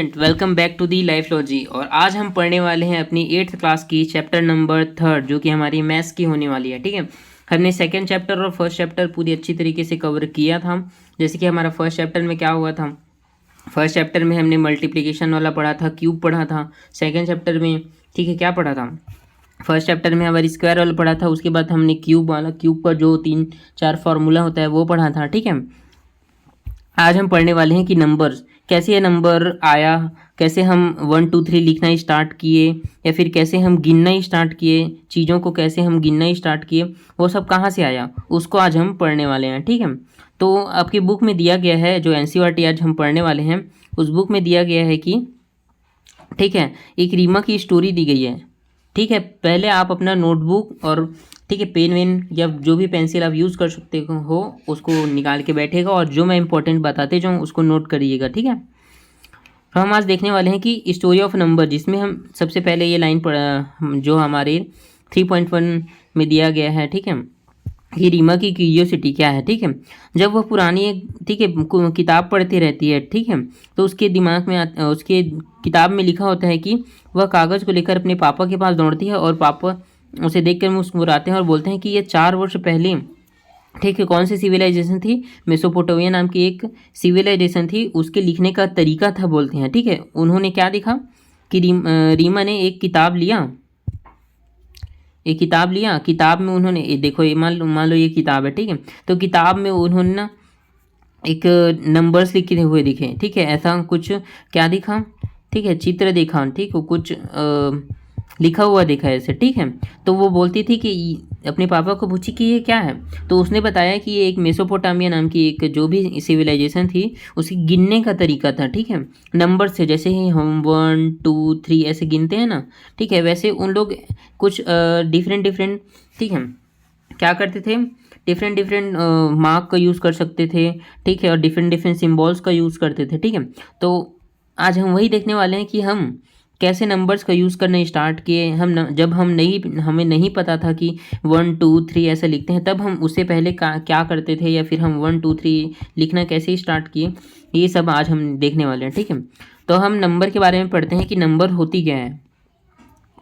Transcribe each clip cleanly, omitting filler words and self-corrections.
Welcome back to the Lifeology. और आज हम पढ़ने वाले हैं अपनी 8th क्लास की चैप्टर नंबर 3 जो कि हमारी मैथ्स की होने वाली है। ठीक है, हमने सेकंड चैप्टर और फर्स्ट चैप्टर पूरी अच्छी तरीके से कवर किया था। जैसे कि हमारा फर्स्ट चैप्टर में क्या हुआ था, फर्स्ट चैप्टर में हमने मल्टीप्लिकेशन वाला पढ़ा था, क्यूब पढ़ा था। सेकेंड चैप्टर में ठीक है क्या पढ़ा था, फर्स्ट चैप्टर में हमारी स्क्वायर वाला पढ़ा था। उसके बाद हमने क्यूब वाला, क्यूब का जो 3-4 फार्मूला होता है वो पढ़ा था। ठीक है, आज हम पढ़ने वाले हैं कि नंबर्स कैसे, ये नंबर आया कैसे, हम 1 2 3 लिखना स्टार्ट किए या फिर कैसे हम गिनना स्टार्ट किए, चीज़ों को कैसे हम गिनना स्टार्ट किए, वो सब कहाँ से आया उसको आज हम पढ़ने वाले हैं। ठीक है, तो आपकी बुक में दिया गया है, जो एनसीईआरटी आज हम पढ़ने वाले हैं उस बुक में दिया गया है कि ठीक है एक रीमा की स्टोरी दी गई है। ठीक है, पहले आप अपना नोटबुक और ठीक है पेन वेन या जो भी पेंसिल आप यूज़ कर सकते हो उसको निकाल के बैठेगा और जो मैं इंपॉर्टेंट बताते जाऊँ उसको नोट करिएगा। ठीक है, तो हम आज देखने वाले हैं कि स्टोरी ऑफ नंबर, जिसमें हम सबसे पहले ये लाइन पढ़ा जो हमारे 3.1 में दिया गया है। ठीक है, कि रीमा की क्यूरियोसिटी क्या है। ठीक है, जब वह पुरानी एक ठीक है किताब पढ़ती रहती है, ठीक है, तो उसके दिमाग में उसके किताब में लिखा होता है कि वह कागज़ को लेकर अपने पापा के पास दौड़ती है और पापा उसे देखकर मुस्कुराते हैं और बोलते हैं कि ये 4 वर्ष पहले ठीक है कौन सी सिविलाइजेशन थी, मेसोपोटामिया नाम की एक सिविलाइजेशन थी, उसके लिखने का तरीका था बोलते हैं। ठीक है, उन्होंने क्या देखा कि रीमा ने एक किताब लिया, किताब में उन्होंने ये देखो, ये मान लो ये किताब है। ठीक है, तो किताब में उन्होंने ना एक नंबर्स लिखे हुए दिखे। ठीक है, ऐसा कुछ क्या दिखा, ठीक है चित्र देखा, ठीक है कुछ लिखा हुआ देखा ऐसे। ठीक है, तो वो बोलती थी कि अपने पापा को पूछी कि ये क्या है, तो उसने बताया कि ये एक मेसोपोटामिया नाम की एक जो भी सिविलाइजेशन थी उसकी गिनने का तरीका था। ठीक है, नंबर से, जैसे ही हम 1 2 3 ऐसे गिनते हैं ना, ठीक है, वैसे उन लोग कुछ डिफरेंट डिफरेंट ठीक है क्या करते थे, डिफरेंट डिफरेंट मार्क का यूज़ कर सकते थे। ठीक है, और डिफरेंट डिफरेंट सिम्बॉल्स का यूज़ करते थे। ठीक है, तो आज हम वही देखने वाले हैं कि हम कैसे नंबर्स का यूज़ करना स्टार्ट किए। जब हमें नहीं पता था कि 1 2 3 ऐसे लिखते हैं, तब हम उससे पहले क्या करते थे, या फिर हम 1 2 3 लिखना कैसे स्टार्ट किए, ये सब आज हम देखने वाले हैं। ठीक है, तो हम नंबर के बारे में पढ़ते हैं कि नंबर होती क्या है।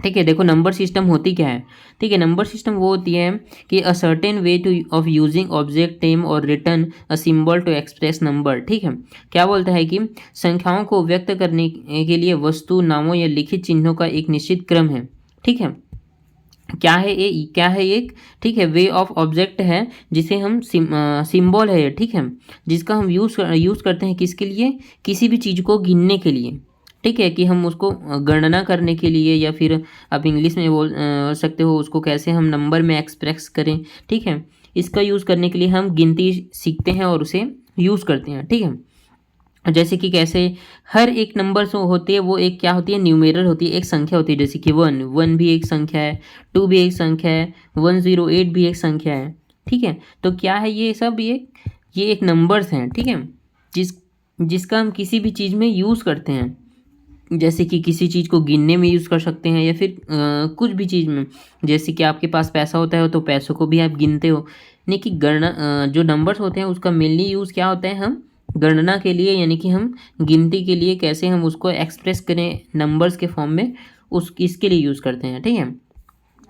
ठीक है, देखो नंबर सिस्टम होती क्या है। ठीक है, नंबर सिस्टम वो होती है कि a certain way to of using object name और return a symbol to express number. ठीक है, क्या बोलता है कि संख्याओं को व्यक्त करने के लिए वस्तु नामों या लिखित चिन्हों का एक निश्चित क्रम है। ठीक है, क्या है एक ठीक है वे ऑफ ऑब्जेक्ट है जिसे हम सिंबल है। ठीक है, जिसका हम यूज़ करते हैं किसके लिए, किसी भी चीज़ को गिनने के लिए। ठीक है, कि हम उसको गणना करने के लिए, या फिर आप इंग्लिश में बोल सकते हो उसको कैसे हम नंबर में एक्सप्रेस करें। ठीक है, इसका यूज़ करने के लिए हम गिनती सीखते हैं और उसे यूज़ करते हैं। ठीक है, जैसे कि कैसे हर एक नंबर जो होती है वो एक क्या होती है, न्यूमेरल होती है, एक संख्या होती है। जैसे कि 1 भी एक संख्या है, 2 भी एक संख्या है, 108 भी एक संख्या है। ठीक है, तो क्या है ये सब, ये एक नंबर्स हैं। ठीक है, जिसका हम किसी भी चीज़ में यूज़ करते हैं, जैसे कि किसी चीज़ को गिनने में यूज़ कर सकते हैं, या फिर कुछ भी चीज़ में। जैसे कि आपके पास पैसा होता है तो पैसों को भी आप गिनते हो। नहीं कि जो नंबर्स होते हैं उसका मेनली यूज़ क्या होता है, हम गणना के लिए, यानी कि हम गिनती के लिए कैसे हम उसको एक्सप्रेस करें नंबर्स के फॉर्म में, उस इसके लिए यूज़ करते हैं। ठीक है,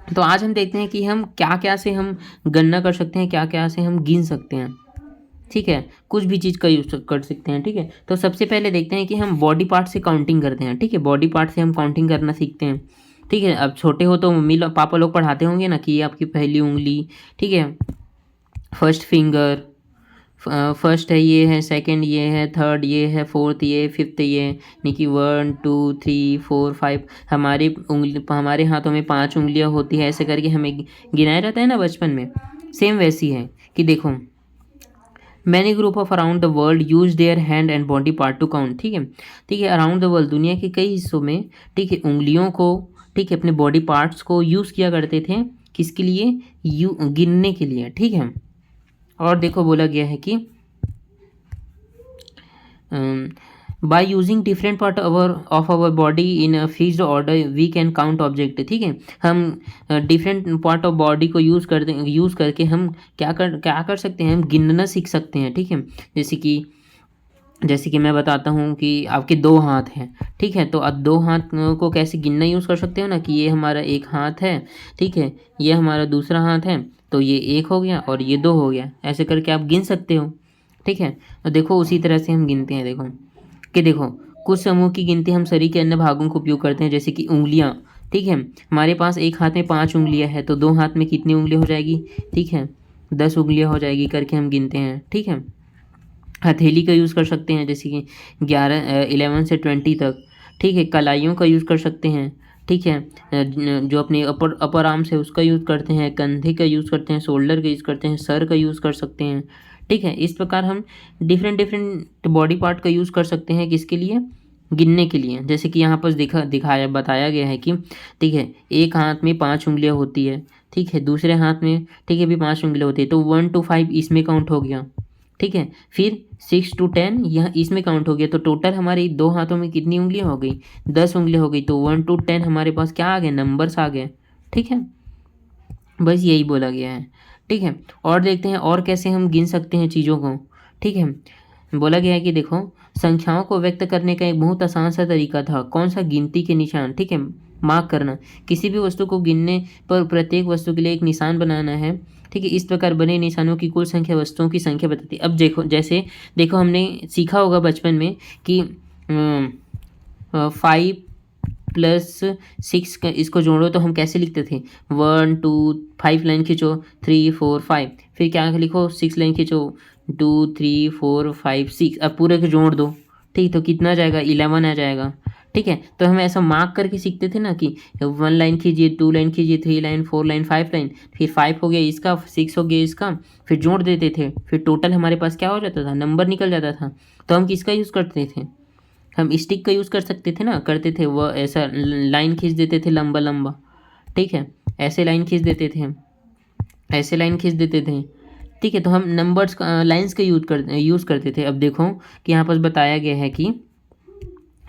तो आज हम देखते हैं कि हम क्या क्या से हम गणना कर सकते हैं, क्या क्या से हम गिन सकते हैं। ठीक है, कुछ भी चीज़ का यूज़ कर सकते हैं। ठीक है, तो सबसे पहले देखते हैं कि हम बॉडी पार्ट से काउंटिंग करते हैं। ठीक है, बॉडी पार्ट से हम काउंटिंग करना सीखते हैं। ठीक है, अब छोटे हो तो मम्मी पापा लोग पढ़ाते होंगे ना कि ये आपकी पहली उंगली, ठीक है, फर्स्ट फिंगर, फर्स्ट है ये है, सेकंड ये है, थर्ड ये है, फोर्थ ये, फिफ्थ ये, यानी कि 1 2 3 4 5। हमारे हाथों में 5 उंगलियां होती है, ऐसे करके हमें गिनाया जाता है ना बचपन में। सेम वैसी है कि देखो, many group of around the world use their hand and body part two count. ठीक है, ठीक है, अराउंड द वर्ल्ड दुनिया के कई हिस्सों में ठीक है उंगलियों को, ठीक है, अपने बॉडी पार्ट्स को यूज़ किया करते थे, किसके लिए, गिनने के लिए। ठीक है, और देखो बोला गया है कि by using different part of our body in a fixed order we can count object. ठीक है, हम डिफरेंट पार्ट ऑफ बॉडी को यूज़ करके हम क्या कर सकते हैं, हम गिनना सीख सकते हैं। ठीक है, जैसे कि जैसे कि मैं बताता हूँ कि आपके 2 हाथ हैं, ठीक है? तो अब 2 हाथ को कैसे गिनना यूज़ कर सकते हो ना कि ये हमारा एक हाथ है, ठीक है? ये हमारा दूसरा हाथ है, तो ये 1 हो गया और ये 2 हो गया। ऐसे करके आप गिन सकते हो, ठीक है? और देखो उसी तरह से हम गिनते हैं देखो, कि देखो कुछ समूह की गिनती हम शरीर के अन्य भागों का उपयोग करते हैं जैसे कि उँगलियाँ, ठीक है? हमारे पास एक हाथ में 5 उँगलियाँ हैं, तो 2 हाथ में कितनी उँगलियाँ हो जाएगी, ठीक है? 10 उँगलियाँ हो जाएगी करके हम गिनते हैं, ठीक है? हथेली का यूज़ कर सकते हैं जैसे कि 11 से 20 तक, ठीक है? कलाइयों का यूज़ कर सकते हैं, ठीक है? जो अपने अपर अपर आर्म्स है उसका यूज़ करते हैं, कंधे का यूज़ करते हैं, शोल्डर का यूज़ करते हैं, सर का यूज़ कर सकते हैं, ठीक है? इस प्रकार हम डिफरेंट डिफरेंट बॉडी पार्ट का यूज़ कर सकते हैं किसके लिए, गिनने के लिए। जैसे कि यहाँ पर दिखाया बताया गया है कि ठीक है, एक हाथ में 5 उँगलियाँ होती है, ठीक है? दूसरे हाथ में ठीक है भी 5 उँगलियाँ होती है, तो 1 to 5 इसमें काउंट हो गया, ठीक है? फिर 6 to 10 यह इसमें काउंट हो गया, तो टोटल हमारी 2 हाथों में कितनी उँगलियाँ हो गई, 10 उँगलियाँ हो गई। तो 1 to 10 हमारे पास क्या आ गए, नंबर्स आ गए, ठीक है? बस यही बोला गया है, ठीक है? और देखते हैं और कैसे हम गिन सकते हैं चीज़ों को, ठीक है? बोला गया है कि देखो संख्याओं को व्यक्त करने का एक बहुत आसान सा तरीका था, कौन सा, गिनती के निशान, ठीक है? मार्क करना, किसी भी वस्तु को गिनने पर प्रत्येक वस्तु के लिए एक निशान बनाना है, ठीक है? इस प्रकार बने निशानों की कुल संख्या वस्तुओं की संख्या बताती है। अब देखो जैसे देखो हमने सीखा होगा बचपन में कि 5 प्लस 6 का इसको जोड़ो तो हम कैसे लिखते थे, 1 2 5 लाइन खींचो, 3 4 5, फिर क्या लिखो, 6 लाइन खींचो, 2 3 4 5 6, अब पूरे को जोड़ दो, ठीक, तो कितना आ जाएगा, 11 आ जाएगा, ठीक है? तो हम ऐसा मार्क करके सीखते थे ना कि 1 लाइन खींचिए, 2 लाइन खींचिए, 3 लाइन, 4 लाइन, 5 लाइन, फिर 5 हो गया इसका, 6 हो गया इसका, फिर जोड़ देते थे, फिर टोटल हमारे पास क्या हो जाता था, नंबर निकल जाता था। तो हम किसका यूज़ करते थे, हम स्टिक का यूज़ कर सकते थे ना, करते थे वो ऐसा लाइन खींच देते थे लंबा लंबा, ठीक है? ऐसे लाइन खींच देते थे, ऐसे लाइन खींच देते थे, ठीक है? तो हम नंबर्स का लाइन्स का यूज़ करते थे। अब देखो कि यहाँ पर बताया गया है कि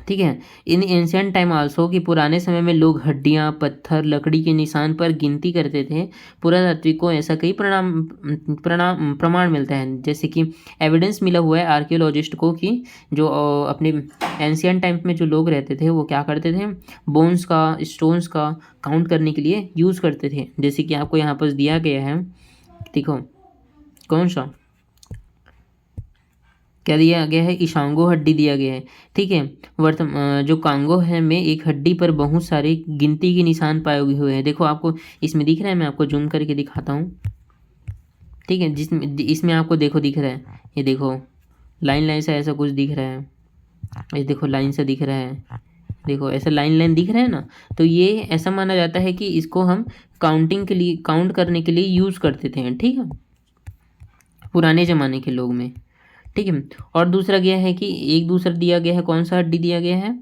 ठीक है, इन एंशियंट टाइम आल्सो कि पुराने समय में लोग हड्डियाँ, पत्थर, लकड़ी के निशान पर गिनती करते थे। पुरातात्विक को ऐसा कई प्रमाण मिलता है, जैसे कि एविडेंस मिला हुआ है आर्कियोलॉजिस्ट को कि जो अपने एंशियंट टाइम में जो लोग रहते थे वो क्या करते थे, बोन्स का, स्टोन्स का काउंट करने के लिए यूज़ करते थे। जैसे कि आपको यहाँ पर दिया गया है, देखो कौन सा क्या दिया गया है, ईशांगो हड्डी दिया गया है, ठीक है? जो कांगो है में एक हड्डी पर बहुत सारे गिनती के निशान पाए हुए हैं। देखो आपको इसमें दिख रहा है, मैं आपको जूम करके दिखाता हूँ, ठीक है? जिसमें इसमें आपको देखो दिख रहा है, ये देखो लाइन लाइन सा ऐसा कुछ दिख रहा है, ये देखो लाइन सा दिख रहा है, देखो ऐसा लाइन लाइन दिख रहा है ना, तो ये ऐसा माना जाता है कि इसको हम काउंटिंग के लिए, काउंट करने के लिए यूज़ करते थे, ठीक है? पुराने ज़माने के लोग में, ठीक है? और दूसरा गया है कि एक दूसरा दिया गया है, कौन सा हड्डी दिया गया है,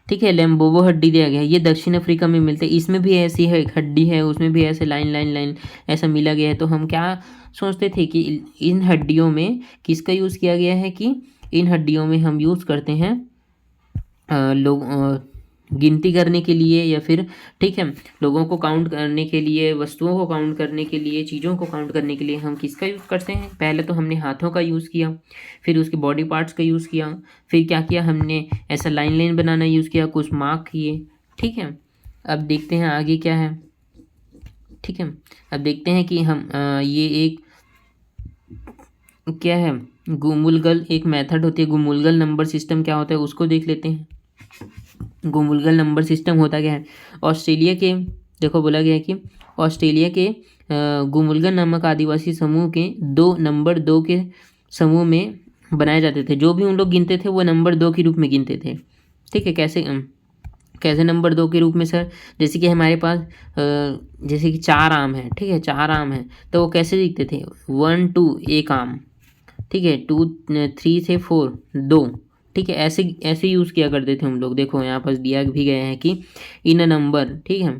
ठीक है, लेम्बोवो हड्डी दिया गया है। ये दक्षिण अफ्रीका में मिलते हैं, इसमें भी ऐसी है एक हड्डी है, उसमें भी ऐसे लाइन लाइन लाइन ऐसा मिला गया है। तो हम क्या सोचते थे कि इन हड्डियों में किसका यूज़ किया गया है, कि इन हड्डियों में हम यूज़ करते हैं लोग गिनती करने के लिए, या फिर ठीक है लोगों को काउंट करने के लिए, वस्तुओं को काउंट करने के लिए, चीज़ों को काउंट करने के लिए हम किसका यूज़ करते हैं, पहले तो हमने हाथों का यूज़ किया, फिर उसके बॉडी पार्ट्स का यूज़ किया, फिर क्या किया हमने, ऐसा लाइन लाइन बनाना यूज़ किया, कुछ मार्क किए, ठीक है? अब देखते हैं आगे क्या है, ठीक है? अब देखते हैं कि हम ये एक क्या है, गुमुलगल एक मेथड होती है, गुमुलगल नंबर सिस्टम क्या होता है उसको देख लेते हैं। गुमुलगल नंबर सिस्टम होता क्या है, ऑस्ट्रेलिया के, देखो बोला गया है कि ऑस्ट्रेलिया के गुमुलगल नामक आदिवासी समूह के 2 के समूह में बनाए जाते थे। जो भी उन लोग गिनते थे वो नंबर 2 के रूप में गिनते थे, ठीक है? कैसे नंबर 2 के रूप में सर, जैसे कि हमारे पास जैसे कि 4 आम है, ठीक है? 4 आम है तो वो कैसे लिखते थे, 1 2 एक आम, ठीक है? 2 3 से 4 2, ठीक है? ऐसे ऐसे यूज़ किया करते थे हम लोग। देखो यहाँ पर दिया भी गया है कि इन अ नंबर, ठीक है?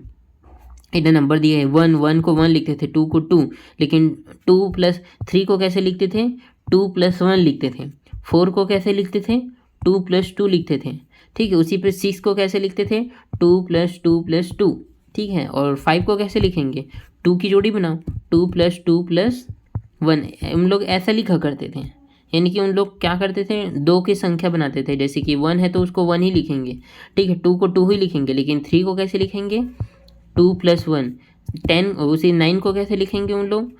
इन अ नंबर दिया है, 1 को 1 लिखते थे, 2 को 2, लेकिन 2 प्लस 3 को कैसे लिखते थे, 2 प्लस 1 लिखते थे। 4 को कैसे लिखते थे, 2 प्लस 2 लिखते थे, ठीक है? उसी पर 6 को कैसे लिखते थे, 2 प्लस 2 प्लस 2, ठीक है? और 5 को कैसे लिखेंगे, 2 की जोड़ी बनाओ, 2 प्लस 2 प्लस 1, हम लोग ऐसा लिखा करते थे। यानी कि उन लोग क्या करते थे, 2 की संख्या बनाते थे। जैसे कि 1 है तो उसको 1 ही लिखेंगे, ठीक है, 2 को 2 ही लिखेंगे। लेकिन 3 को कैसे लिखेंगे, 2 + 1। 10 उसी 9 को कैसे लिखेंगे उन लोग,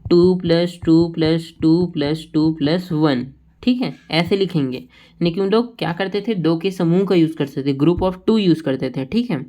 2 + 2 + 2 + 2 + 1, ठीक है, ऐसे लिखेंगे। यानी कि उन लोग क्या करते थे, 2 के समूह का यूज़ करते थे, ग्रुप ऑफ 2 यूज़ करते थे, ठीक है।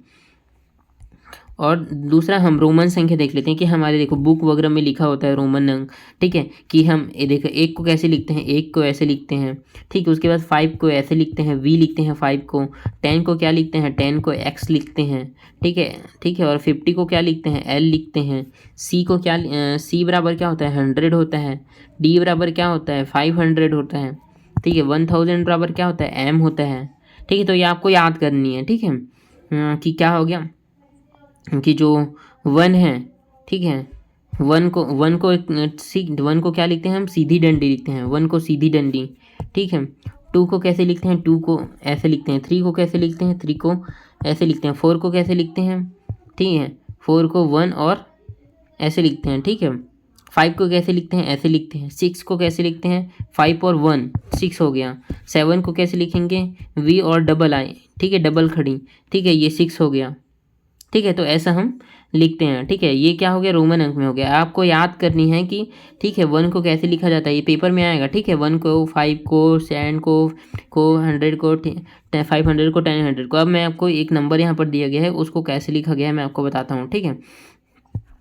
और दूसरा हम रोमन संख्या देख लेते हैं कि हमारे देखो बुक वगैरह में लिखा होता है रोमन अंक, ठीक है, कि हम ये देखो 1 को कैसे लिखते हैं, 1 को ऐसे लिखते हैं, ठीक है। उसके बाद 5 को ऐसे लिखते हैं, वी लिखते हैं 5 को। 10 को क्या लिखते हैं, 10 को एक्स लिखते हैं, ठीक है, ठीक है। और 50 को क्या लिखते हैं, एल लिखते हैं। सी को क्या, सी बराबर क्या होता है, 100 होता है। डी बराबर क्या होता है, 500 होता है, ठीक है। 1000 बराबर क्या होता है, एम होता है, ठीक है। तो ये आपको याद करनी है, ठीक है, कि क्या हो गया कि जो 1 है, ठीक है, 1 को क्या लिखते हैं हम, सीधी डंडी लिखते हैं, 1 को सीधी डंडी, ठीक है। 2 को कैसे लिखते हैं, 2 को ऐसे लिखते हैं। 3 को कैसे लिखते हैं, 3 को ऐसे लिखते हैं। 4 को कैसे लिखते हैं, ठीक है, 4 को 1 और ऐसे लिखते हैं, ठीक है। 5 को कैसे लिखते हैं, ऐसे लिखते हैं। 6 को कैसे लिखते हैं, 5 और 1 6 हो गया। 7 को कैसे लिखेंगे, वी और डबल आई, ठीक है, डबल खड़ी, ठीक है, ये 6 हो गया, ठीक है। तो ऐसा हम लिखते हैं, ठीक है। ये क्या हो गया, रोमन अंक में हो गया। आपको याद करनी है कि ठीक है 1 को कैसे लिखा जाता है, ये पेपर में आएगा, ठीक है। 1 को, 5 को, 7 को 100 को, 500 को, 1000 को। अब मैं आपको एक नंबर यहाँ पर दिया गया है, उसको कैसे लिखा गया है मैं आपको बताता हूँ, ठीक है।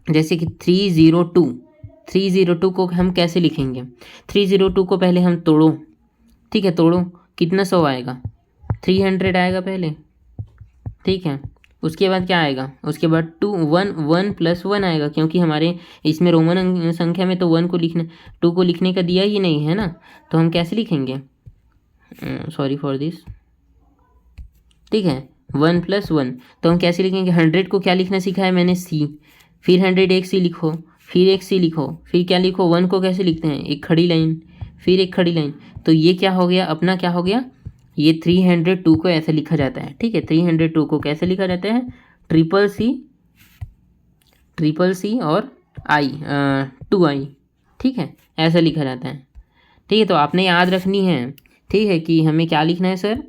जैसे कि 302 को हम कैसे लिखेंगे। 302 को पहले हम तोड़ो, ठीक है, तोड़ो, कितना 100 आएगा, 300 आएगा पहले, ठीक है। उसके बाद क्या आएगा, उसके बाद 1 + 1 आएगा, क्योंकि हमारे इसमें रोमन संख्या में तो 1 को लिखने, 2 को लिखने का दिया ही नहीं है ना। तो हम कैसे लिखेंगे, सॉरी फॉर दिस, ठीक है, 1 + 1। तो हम कैसे लिखेंगे, 100 को क्या लिखना सिखाया मैंने, सी, फिर 100 एक सी लिखो, फिर एक सी लिखो, फिर क्या लिखो, 1 को कैसे लिखते हैं, एक खड़ी लाइन, फिर एक खड़ी लाइन। तो ये क्या हो गया, अपना क्या हो गया, ये 302 को ऐसे लिखा जाता है, ठीक है। 302 को कैसे लिखा जाता है, ट्रिपल सी और आई, 2i, ठीक है, ऐसा लिखा जाता है, ठीक है। तो आपने याद रखनी है, ठीक है, कि हमें क्या लिखना है सर।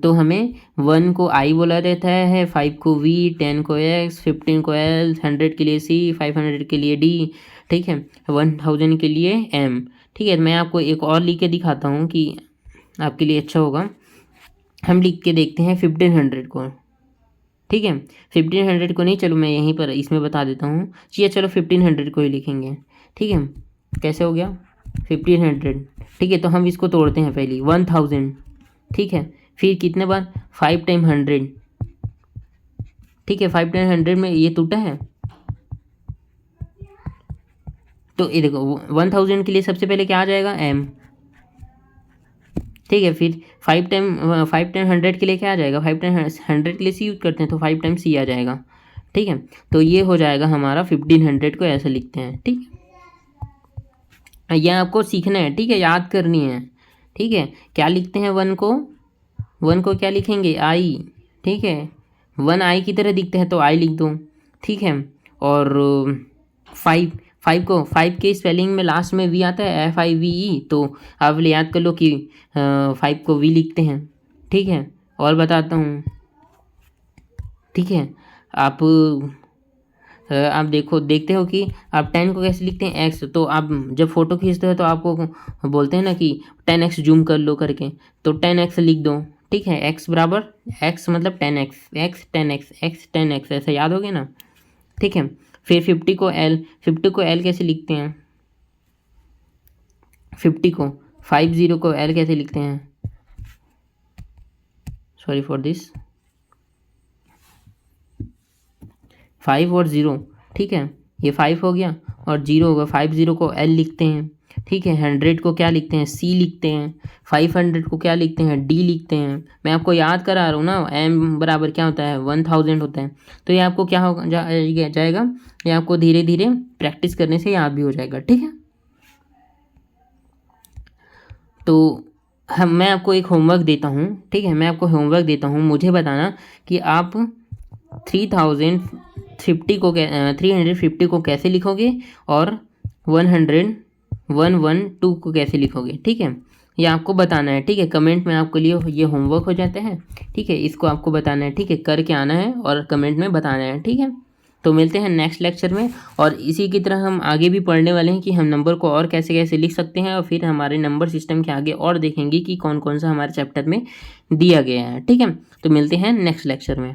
तो हमें 1 को आई बोला जाता है, 5 को वी, 10 को एक्स, 15 को एल, 100 के लिए सी, 500 के लिए डी, ठीक है, 1000 के लिए एम, ठीक है। मैं आपको एक और लिख के दिखाता हूँ कि आपके लिए अच्छा होगा। हम लिख के देखते हैं 1500 को, ठीक है। 1500 को नहीं, चलो मैं यहीं पर इसमें बता देता हूँ, चलिए चलो 1500 को ही लिखेंगे, ठीक है। कैसे हो गया 1500, ठीक है। तो हम इसको तोड़ते हैं पहले 1000, ठीक है, फिर कितने बार, 5 × 100, ठीक है। 5 × 100 में ये टूटा है, तो ये देखो 1000 के लिए सबसे पहले क्या आ जाएगा, एम, ठीक है। फिर 5 × 100 के लिए क्या आ जाएगा, 5 × 100 के लिए सी यूज करते हैं, तो 5 × सी आ जाएगा, ठीक है। तो ये हो जाएगा हमारा 1500 को ऐसे लिखते हैं, ठीक है। यह आपको सीखना है, ठीक है, याद करनी है, ठीक है। क्या लिखते हैं, 1 को क्या लिखेंगे, आई, ठीक है। 1 आई की तरह दिखते हैं तो आई लिख दो, ठीक है। और 5 के स्पेलिंग में लास्ट में वी आता है, FIVE, तो आप याद कर लो कि 5 को वी लिखते हैं, ठीक है। और बताता हूँ, ठीक है। आप देखते हो कि आप 10 को कैसे लिखते हैं, एक्स। तो आप जब फ़ोटो खींचते हो तो आपको बोलते हैं ना कि 10x जूम कर लो करके, तो 10x लिख दो, ठीक है। x बराबर, x मतलब 10x, x 10x, x 10x, ऐसा याद हो गया ना, ठीक है। फिर 50 को L कैसे लिखते हैं, 50 को 50 को L कैसे लिखते हैं, सॉरी फॉर दिस, 5 और 0, ठीक है, ये 5 हो गया और 0 होगा। 50 को L लिखते हैं, ठीक है। 100 को क्या लिखते हैं, C लिखते हैं। 500 को क्या लिखते हैं, D लिखते हैं। मैं आपको याद करा रहा हूँ ना, M बराबर क्या होता है, 1000 होता है। तो ये आपको क्या होगा, जाएगा, ये आपको धीरे धीरे प्रैक्टिस करने से याद भी हो जाएगा, ठीक है। तो मैं आपको एक होमवर्क देता हूँ, ठीक है, मैं आपको होमवर्क देता हूँ, मुझे बताना कि आप 350 को 350 को कैसे लिखोगे और 100 112 को कैसे लिखोगे, ठीक है, ये आपको बताना है, ठीक है। कमेंट में आपके लिए ये होमवर्क हो जाता है, ठीक है, इसको आपको बताना है, ठीक है, करके आना है और कमेंट में बताना है, ठीक है। तो मिलते हैं नेक्स्ट लेक्चर में, और इसी की तरह हम आगे भी पढ़ने वाले हैं कि हम नंबर को और कैसे कैसे लिख सकते हैं, और फिर हमारे नंबर सिस्टम के आगे और देखेंगे कि कौन कौन सा हमारे चैप्टर में दिया गया है, ठीक है। तो मिलते हैं नेक्स्ट लेक्चर में।